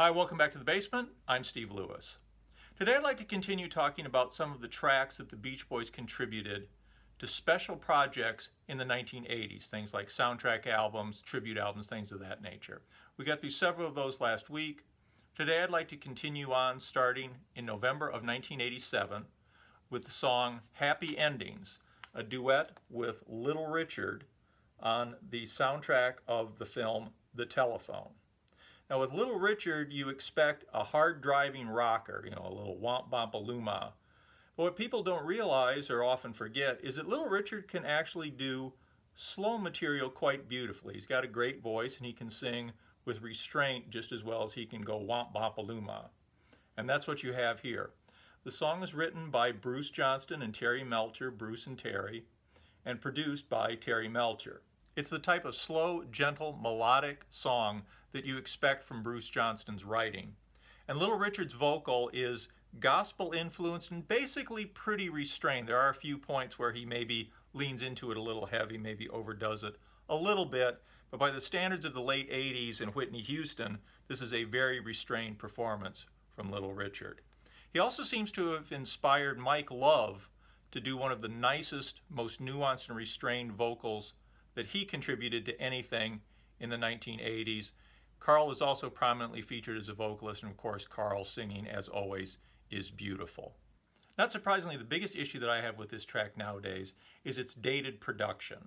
Hi, welcome back to the basement. I'm Steve Lewis. Today I'd like to continue talking about some of the tracks that the Beach Boys contributed to special projects in the 1980s, things like soundtrack albums, tribute albums, things of that nature. We got through several of those last week. Today I'd like to continue on starting in November of 1987 with the song Happy Endings, a duet with Little Richard on the soundtrack of the film The Telephone. Now with Little Richard, you expect a hard driving rocker, a little womp bomp a But what people don't realize or often forget is that Little Richard can actually do slow material quite beautifully. He's got a great voice and he can sing with restraint just as well as he can go womp bomp a And that's what you have here. The song is written by Bruce Johnston and Terry Melcher, Bruce and Terry, and produced by Terry Melcher. It's the type of slow, gentle, melodic song that you expect from Bruce Johnston's writing. And Little Richard's vocal is gospel influenced and basically pretty restrained. There are a few points where he maybe leans into it a little heavy, maybe overdoes it a little bit, but by the standards of the late 80s and Whitney Houston, this is a very restrained performance from Little Richard. He also seems to have inspired Mike Love to do one of the nicest, most nuanced and restrained vocals that he contributed to anything in the 1980s. Carl is also prominently featured as a vocalist, and of course Carl singing, as always, is beautiful. Not surprisingly, the biggest issue that I have with this track nowadays is its dated production.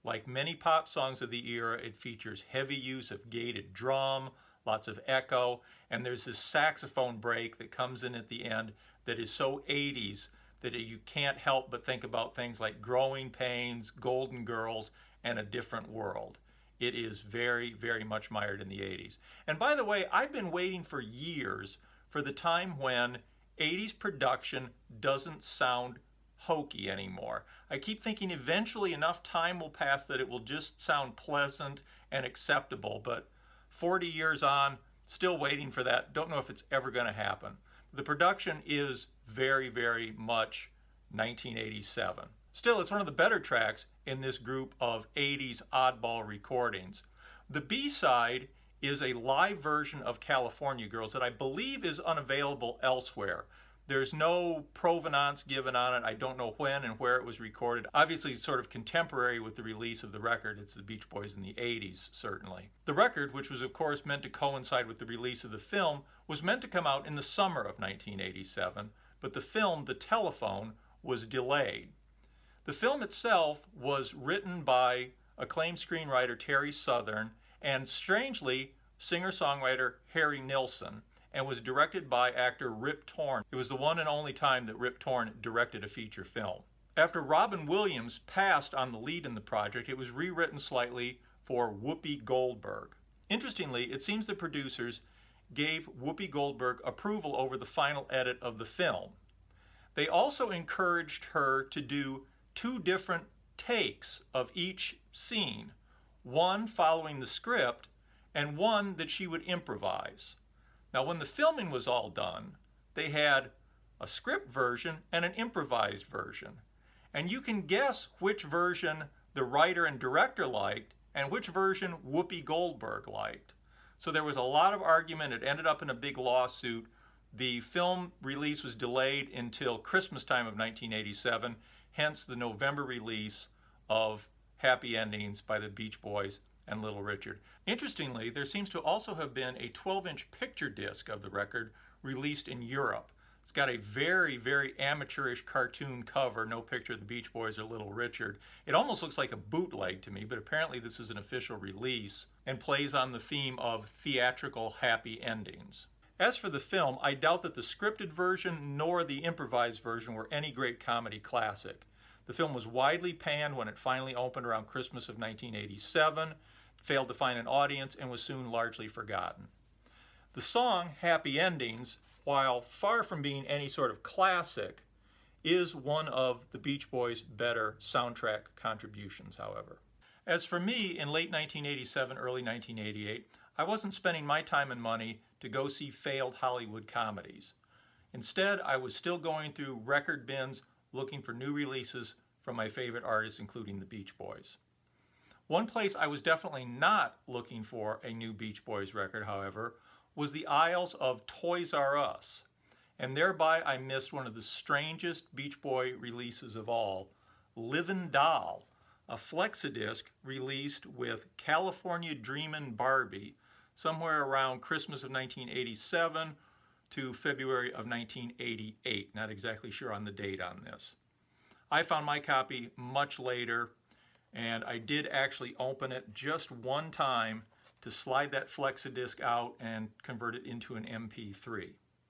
Like many pop songs of the era, it features heavy use of gated drum, lots of echo, and there's this saxophone break that comes in at the end that is so 80s that you can't help but think about things like Growing Pains, Golden Girls, and A Different World. It is very, very much mired in the 80s. And by the way, I've been waiting for years for the time when 80s production doesn't sound hokey anymore. I keep thinking eventually enough time will pass that it will just sound pleasant and acceptable, but 40 years on, still waiting for that. Don't know if it's ever going to happen. The production is very, very much 1987. Still, it's one of the better tracks in this group of 80s oddball recordings. The B-side is a live version of California Girls that I believe is unavailable elsewhere. There's no provenance given on it. I don't know when and where it was recorded. Obviously, it's sort of contemporary with the release of the record. It's the Beach Boys in the 80s, certainly. The record, which was of course meant to coincide with the release of the film, was meant to come out in the summer of 1987, but the film, The Telephone, was delayed. The film itself was written by acclaimed screenwriter Terry Southern and, strangely, singer-songwriter Harry Nilsson, and was directed by actor Rip Torn. It was the one and only time that Rip Torn directed a feature film. After Robin Williams passed on the lead in the project, it was rewritten slightly for Whoopi Goldberg. Interestingly, it seems the producers gave Whoopi Goldberg approval over the final edit of the film. They also encouraged her to do 2 different takes of each scene, one following the script and one that she would improvise. Now when the filming was all done, they had a script version and an improvised version. And you can guess which version the writer and director liked and which version Whoopi Goldberg liked. So there was a lot of argument. It ended up in a big lawsuit. The film release was delayed until Christmas time of 1987. Hence the November release of Happy Endings by the Beach Boys and Little Richard. Interestingly, there seems to also have been a 12-inch picture disc of the record released in Europe. It's got a very, very amateurish cartoon cover, no picture of the Beach Boys or Little Richard. It almost looks like a bootleg to me, but apparently this is an official release and plays on the theme of theatrical happy endings. As for the film, I doubt that the scripted version nor the improvised version were any great comedy classic. The film was widely panned when it finally opened around Christmas of 1987, failed to find an audience, and was soon largely forgotten. The song Happy Endings, while far from being any sort of classic, is one of the Beach Boys' better soundtrack contributions, however. As for me, in late 1987, early 1988, I wasn't spending my time and money to go see failed Hollywood comedies. Instead, I was still going through record bins looking for new releases from my favorite artists, including the Beach Boys. One place I was definitely not looking for a new Beach Boys record, however, was the aisles of Toys R Us, and thereby I missed one of the strangest Beach Boy releases of all, Livin' Doll, a flexidisc released with California Dreamin' Barbie somewhere around Christmas of 1987 to February of 1988. Not exactly sure on the date on this. I found my copy much later, and I did actually open it just one time to slide that flexidisc out and convert it into an MP3.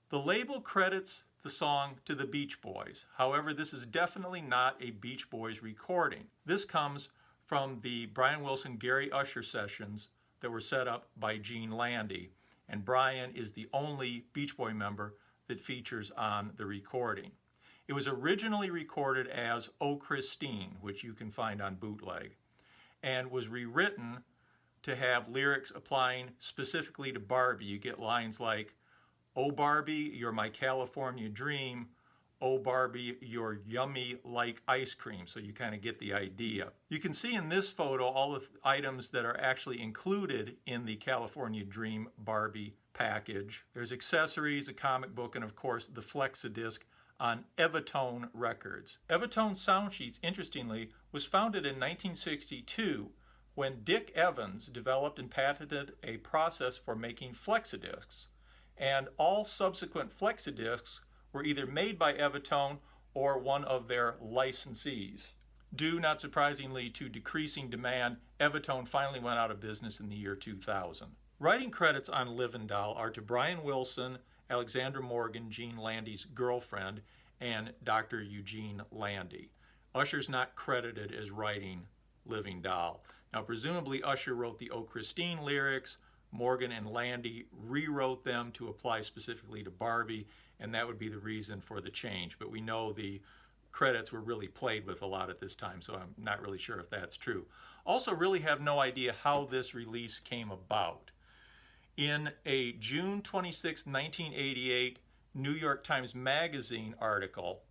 The label credits the song to the Beach Boys. However, this is definitely not a Beach Boys recording. This comes from the Brian Wilson Gary Usher sessions that were set up by Gene Landy, and Brian is the only Beach Boy member that features on the recording. It was originally recorded as Oh Christine, which you can find on bootleg, and was rewritten to have lyrics applying specifically to Barbie. You get lines like, "Oh Barbie, you're my California dream. Oh Barbie, you're yummy like ice cream." So you kind of get the idea. You can see in this photo all the items that are actually included in the California Dream Barbie package. There's accessories, a comic book, and of course the flexidisc on Evatone Records. Evatone Sound Sheets, interestingly, was founded in 1962 when Dick Evans developed and patented a process for making flexidiscs, and all subsequent flexidiscs were either made by Evatone or one of their licensees. Due, not surprisingly, to decreasing demand, Evatone finally went out of business in the year 2000. Writing credits on Livin' Doll are to Brian Wilson, Alexandra Morgan, Gene Landy's girlfriend, and Dr. Eugene Landy. Usher's not credited as writing Living Doll. Now, presumably Usher wrote the Oh Christine lyrics, Morgan and Landy rewrote them to apply specifically to Barbie, and that would be the reason for the change. But we know the credits were really played with a lot at this time, so I'm not really sure if that's true. Also, really have no idea how this release came about. In a June 26, 1988 New York Times Magazine article,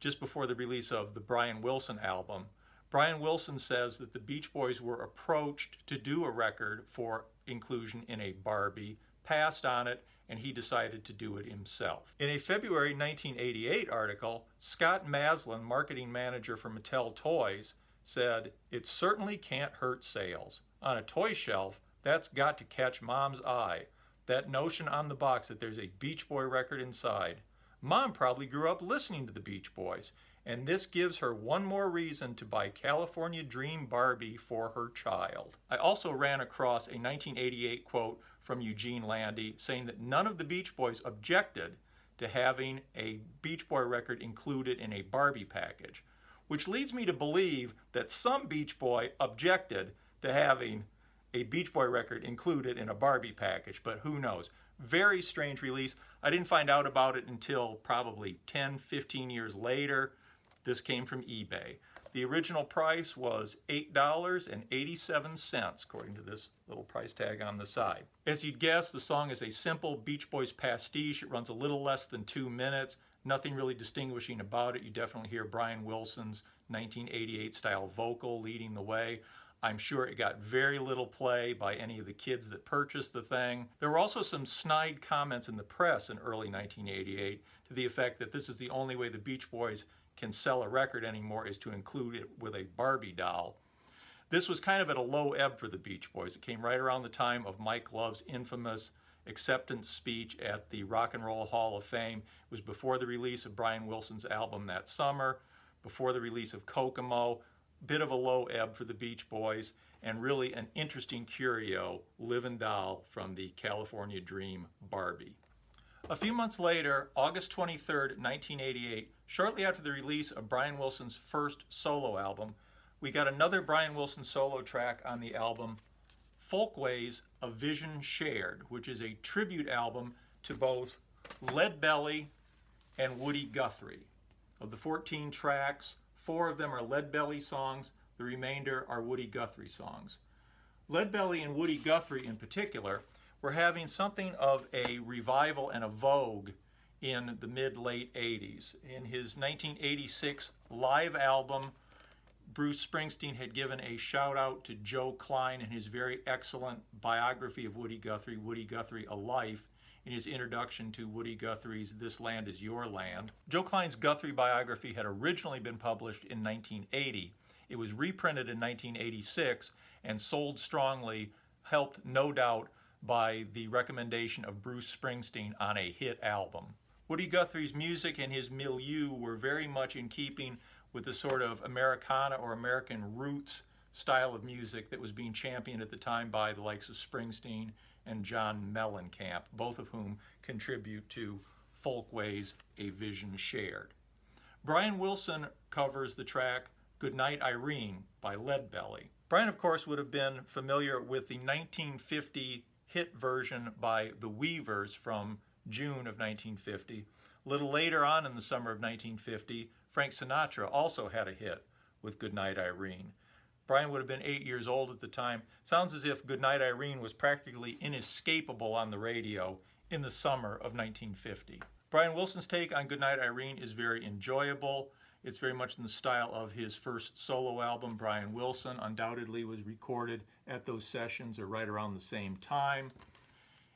just before the release of the Brian Wilson album, Brian Wilson says that the Beach Boys were approached to do a record for inclusion in a Barbie, passed on it, and he decided to do it himself. In a February 1988 article, Scott Maslin, marketing manager for Mattel Toys, said, "It certainly can't hurt sales. On a toy shelf, that's got to catch Mom's eye. That notion on the box that there's a Beach Boy record inside. Mom probably grew up listening to the Beach Boys, and this gives her one more reason to buy California Dream Barbie for her child." I also ran across a 1988 quote from Eugene Landy saying that none of the Beach Boys objected to having a Beach Boy record included in a Barbie package, which leads me to believe that some Beach Boy objected to having a Beach Boy record included in a Barbie package, but who knows. Very strange release. I didn't find out about it until probably 10, 15 years later. This came from eBay. The original price was $8.87, according to this little price tag on the side. As you'd guess, the song is a simple Beach Boys pastiche. It runs a little less than 2 minutes. Nothing really distinguishing about it. You definitely hear Brian Wilson's 1988 style vocal leading the way. I'm sure it got very little play by any of the kids that purchased the thing. There were also some snide comments in the press in early 1988 to the effect that this is the only way the Beach Boys can sell a record anymore is to include it with a Barbie doll. This was kind of at a low ebb for the Beach Boys. It came right around the time of Mike Love's infamous acceptance speech at the Rock and Roll Hall of Fame. It was before the release of Brian Wilson's album that summer, before the release of Kokomo. Bit of a low ebb for the Beach Boys, and really an interesting curio, Livin' Doll from the California Dream Barbie. A few months later, August 23rd, 1988, shortly after the release of Brian Wilson's first solo album, we got another Brian Wilson solo track on the album, Folkways, A Vision Shared, which is a tribute album to both Ledbelly and Woody Guthrie. Of the 14 tracks, 4 of them are Ledbelly songs, the remainder are Woody Guthrie songs. Ledbelly and Woody Guthrie in particular were having something of a revival and a vogue in the mid-late 80s. In his 1986 live album, Bruce Springsteen had given a shout out to Joe Klein in his very excellent biography of Woody Guthrie, A Life. in his introduction to Woody Guthrie's This Land Is Your Land. Joe Klein's Guthrie biography had originally been published in 1980. It was reprinted in 1986 and sold strongly, helped no doubt by the recommendation of Bruce Springsteen on a hit album. Woody Guthrie's music and his milieu were very much in keeping with the sort of Americana or American roots style of music that was being championed at the time by the likes of Springsteen and John Mellencamp, both of whom contribute to Folkways, A Vision Shared. Brian Wilson covers the track Goodnight Irene by Ledbelly. Brian, of course, would have been familiar with the 1950 hit version by the Weavers from June of 1950. A little later on in the summer of 1950, Frank Sinatra also had a hit with Goodnight Irene. Brian would have been 8 years old at the time. Sounds as if Goodnight Irene was practically inescapable on the radio in the summer of 1950. Brian Wilson's take on Goodnight Irene is very enjoyable. It's very much in the style of his first solo album. Brian Wilson undoubtedly was recorded at those sessions or right around the same time.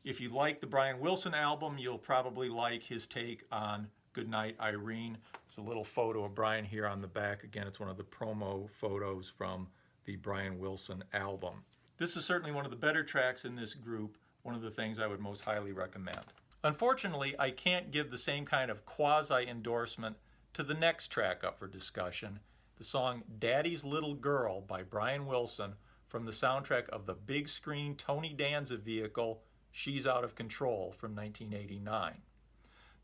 If you like the Brian Wilson album, you'll probably like his take on Goodnight Irene. It's a little photo of Brian here on the back. Again, it's one of the promo photos from the Brian Wilson album. This is certainly one of the better tracks in this group, one of the things I would most highly recommend. Unfortunately, I can't give the same kind of quasi-endorsement to the next track up for discussion, the song Daddy's Little Girl by Brian Wilson from the soundtrack of the big screen Tony Danza vehicle She's Out of Control from 1989.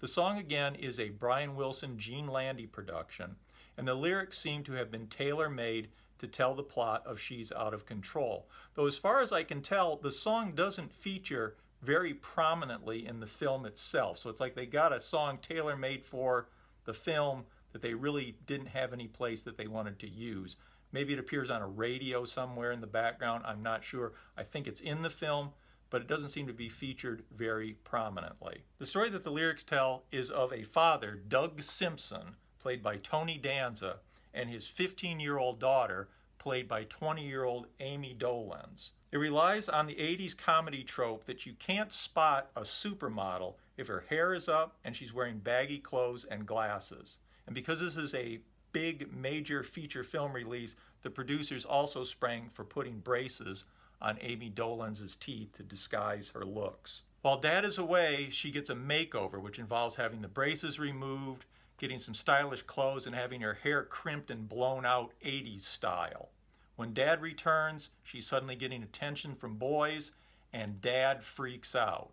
The song again is a Brian Wilson, Gene Landy production, and the lyrics seem to have been tailor-made to tell the plot of She's Out of Control. Though as far as I can tell, the song doesn't feature very prominently in the film itself. So it's like they got a song tailor-made for the film that they really didn't have any place that they wanted to use. Maybe it appears on a radio somewhere in the background, I'm not sure. I think it's in the film, but it doesn't seem to be featured very prominently. The story that the lyrics tell is of a father, Doug Simpson, played by Tony Danza, and his 15-year-old daughter, played by 20-year-old Amy Dolenz. It relies on the 80s comedy trope that you can't spot a supermodel if her hair is up and she's wearing baggy clothes and glasses. And because this is a big major feature film release, the producers also sprang for putting braces on Amy Dolenz's teeth to disguise her looks. While Dad is away, she gets a makeover, which involves having the braces removed, getting some stylish clothes, and having her hair crimped and blown out 80s style. When Dad returns, she's suddenly getting attention from boys, and Dad freaks out.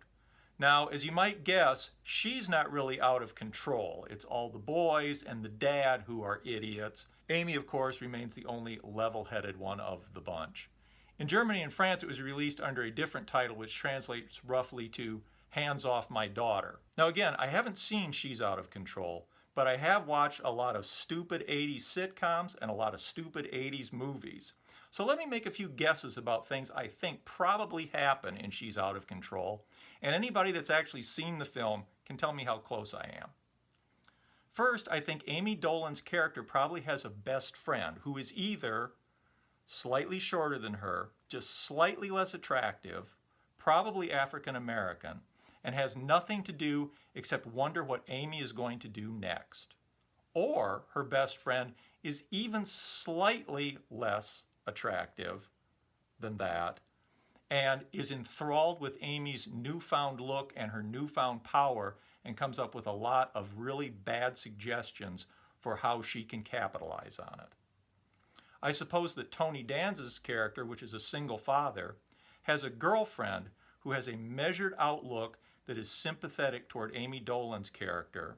Now, as you might guess, she's not really out of control. It's all the boys and the dad who are idiots. Amy, of course, remains the only level-headed one of the bunch. In Germany and France, it was released under a different title, which translates roughly to Hands Off My Daughter. Now again, I haven't seen She's Out of Control, but I have watched a lot of stupid 80s sitcoms and a lot of stupid 80s movies. So let me make a few guesses about things I think probably happen in She's Out of Control, and anybody that's actually seen the film can tell me how close I am. First, I think Amy Dolen's character probably has a best friend who is either slightly shorter than her, just slightly less attractive, probably African American, and has nothing to do except wonder what Amy is going to do next. Or her best friend is even slightly less attractive than that and is enthralled with Amy's newfound look and her newfound power and comes up with a lot of really bad suggestions for how she can capitalize on it. I suppose that Tony Danza's character, which is a single father, has a girlfriend who has a measured outlook that is sympathetic toward Amy Dolen's character,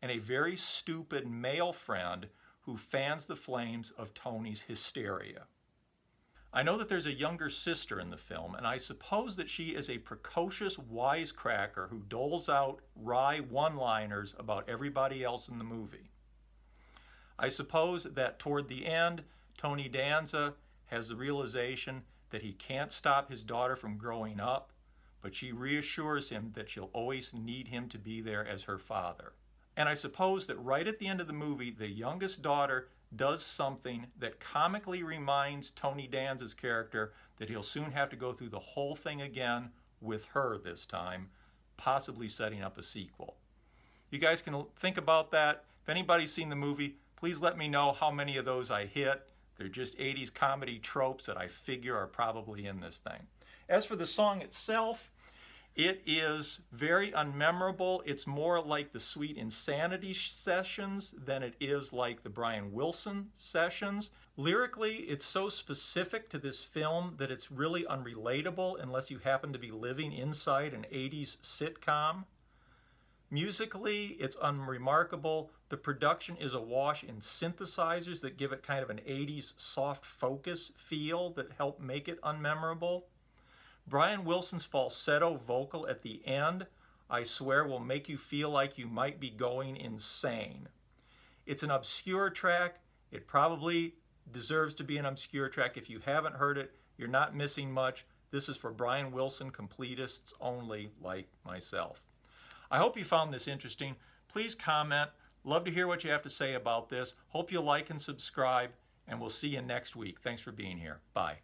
and a very stupid male friend who fans the flames of Tony's hysteria. I know that there's a younger sister in the film, and I suppose that she is a precocious wisecracker who doles out wry one-liners about everybody else in the movie. I suppose that toward the end, Tony Danza has the realization that he can't stop his daughter from growing up, but she reassures him that she'll always need him to be there as her father. And I suppose that right at the end of the movie, the youngest daughter does something that comically reminds Tony Danza's character that he'll soon have to go through the whole thing again with her this time, possibly setting up a sequel. You guys can think about that. If anybody's seen the movie, please let me know how many of those I hit. They're just 80s comedy tropes that I figure are probably in this thing. As for the song itself, it is very unmemorable. It's more like the Sweet Insanity sessions than it is like the Brian Wilson sessions. Lyrically, it's so specific to this film that it's really unrelatable unless you happen to be living inside an 80s sitcom. Musically, it's unremarkable. The production is awash in synthesizers that give it kind of an 80s soft focus feel that help make it unmemorable. Brian Wilson's falsetto vocal at the end, I swear, will make you feel like you might be going insane. It's an obscure track. It probably deserves to be an obscure track. If you haven't heard it, you're not missing much. This is for Brian Wilson completists only, like myself. I hope you found this interesting. Please comment. Love to hear what you have to say about this. Hope you like and subscribe, and we'll see you next week. Thanks for being here. Bye.